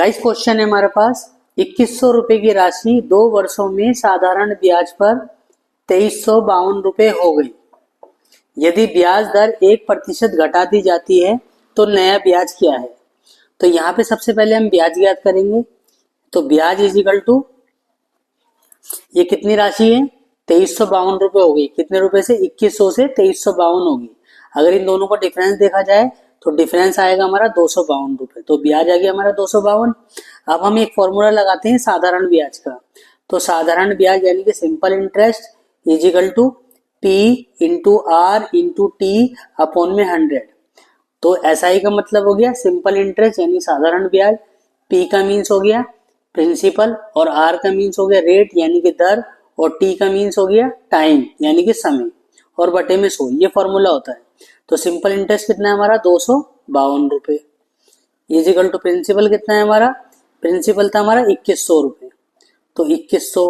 Guys question है हमारे पास 2100 रुपए की राशि 2 वर्षों में साधारण ब्याज पर 2352 रुपए हो गई। यदि ब्याज दर 1% घटा दी जाती है तो नया ब्याज क्या है। तो यहाँ पे सबसे पहले हम ब्याज ज्ञात करेंगे। तो ब्याज इज इक्वल टू ये कितनी राशि है 2352 रुपए हो गई। कितने रुपए से 2100 से 2352 होगी। अगर इन दोनों का डिफरेंस देखा जाए तो डिफरेंस आएगा हमारा 252 रुपए। तो ब्याज आ गया हमारा 252। अब हम एक फॉर्मूला लगाते हैं साधारण ब्याज का। तो साधारण ब्याज यानी कि simple interest is equal to P into R into T upon में 100। तो SI का मतलब हो गया सिंपल इंटरेस्ट यानी साधारण ब्याज, P का मीन्स हो गया प्रिंसिपल और R का मीन्स हो गया रेट यानी कि दर और T का मीन्स हो गया टाइम यानी कि समय और बटे में 100। ये फॉर्मूला होता है। तो सिंपल इंटरेस्ट कितना है हमारा 252 रुपए इज इक्वल टू प्रिंसिपल कितना है हमारा, प्रिंसिपल था हमारा 2100 रुपए। तो 2100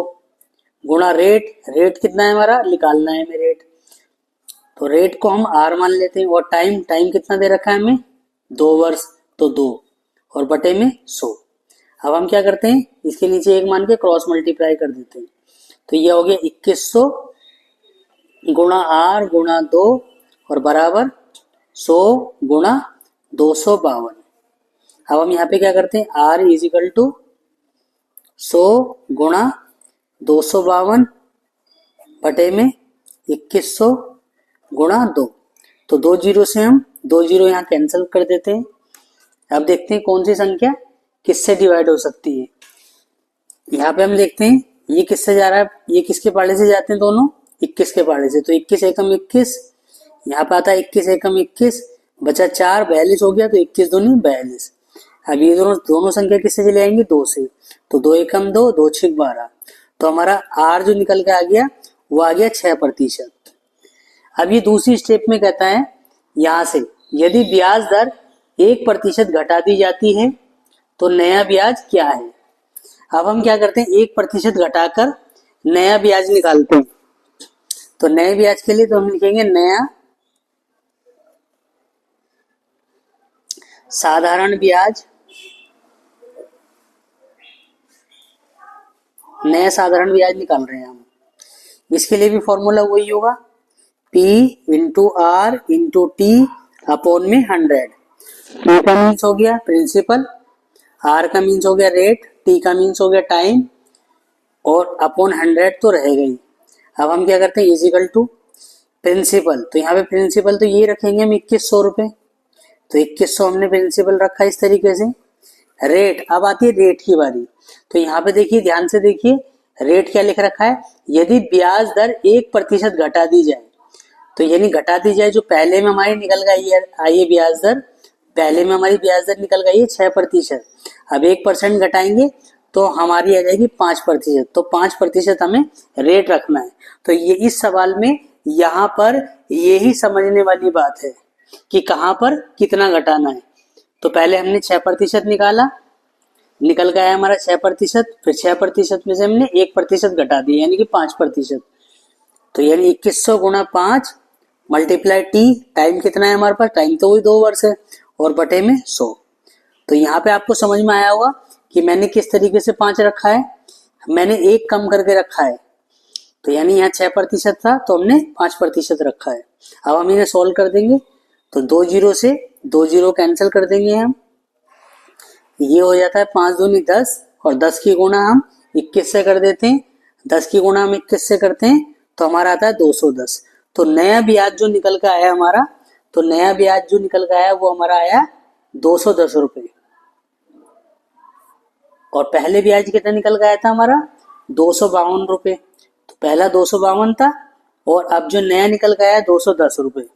गुणा रेट, रेट कितना है हमारा निकालना है हमें रेट। तो रेट को हम R मान लेते हैं और टाइम, टाइम कितना दे रखा है हमें 2 वर्ष तो 2 और बटे में 100। अब हम क्या करते हैं इसके नीचे एक मान के क्रॉस मल्टीप्लाई कर देते हैं। तो ये हो गया 2100 गुणा R गुणा 2 और बराबर 100 गुणा 252। अब हम यहाँ पे क्या करते हैं R इज इक्वल टू 100 गुणा 252 बटे में 2100 गुणा 2। तो 2 जीरो से हम 2 जीरो यहाँ कैंसिल कर देते हैं। अब देखते हैं कौन सी संख्या किससे डिवाइड हो सकती है। यहाँ पे हम देखते हैं ये किससे जा रहा है, ये किसके पाले से जाते हैं दोनों 21 के पाले से। तो 21 एकम 21, यहाँ पे आता है 21 एकम 21 बचा 4 42 हो गया। तो 21 दूनी 42। अब ये दोनों संख्या किससे चले आएंगे 2 से। तो 2 एकम 2, 2 6 12। तो हमारा R जो निकल के आ गया वो आ गया 6%। अब ये दूसरी स्टेप में कहता है यहाँ से यदि ब्याज दर 1% घटा दी जाती है तो नया ब्याज क्या है। अब हम क्या करते हैं 1% घटाकर नया ब्याज निकालते हैं। तो नए ब्याज के लिए तो हम लिखेंगे नया साधारण ब्याज, नया साधारण ब्याज निकाल रहे हैं हम। इसके लिए भी फॉर्मूला वही होगा P into R into T upon में 100। P का मीन्स हो गया प्रिंसिपल, R का मीन्स हो गया रेट, T का मीन्स हो गया टाइम और अपॉन 100 तो रहेगा ही। अब हम क्या करते हैं इज इक्वल टू प्रिंसिपल। तो यहाँ पे प्रिंसिपल तो ये रखेंगे हम 2100 रुपए। तो 2100 हमने प्रिंसिपल रखा इस तरीके से। रेट, अब आती है रेट की बारी। तो यहाँ पे देखिए ध्यान से देखिए रेट क्या लिख रखा है यदि ब्याज दर 1% घटा दी जाए। तो यानी घटा दी जाए जो पहले में हमारी निकल गई है आइए ब्याज दर, पहले में हमारी ब्याज दर निकल गई है 6%। अब 1% घटाएंगे तो हमारी आ जाएगी 5%। तो 5% हमें रेट रखना है। तो ये इस सवाल में यहाँ पर यही समझने वाली बात है कि कहाँ पर कितना घटाना है। तो पहले हमने 6% निकाला, निकल गया हमारा 6%, फिर 6% में से हमने 1% घटा दिया यानी कि 5%। तो यानी 2100 गुणा 5 मल्टीप्लाई T, टाइम कितना है हमारे पास, टाइम तो वही 2 वर्ष है और बटे में 100। तो यहाँ पे आपको समझ में आया होगा कि मैंने किस तरीके से 5 रखा है, मैंने 1 कम करके रखा है। तो यानी यहाँ 6% था तो हमने 5% रखा है। अब हम इन्हें सोल्व कर देंगे तो 2 जीरो से 2 जीरो कैंसिल कर देंगे हम। ये हो जाता है 5 दूनी 10 और 10 की गुणा हम 21 से कर देते हैं। 10 की गुणा हम 21 से करते हैं तो हमारा आता है 210। तो नया ब्याज जो निकल कर आया हमारा, तो नया ब्याज जो निकल कर आया वो हमारा आया 210 रुपए। और पहले ब्याज कितना निकल गया था हमारा 252 रुपए। तो पहला 252 था और अब जो नया निकल गया है 210 रुपए।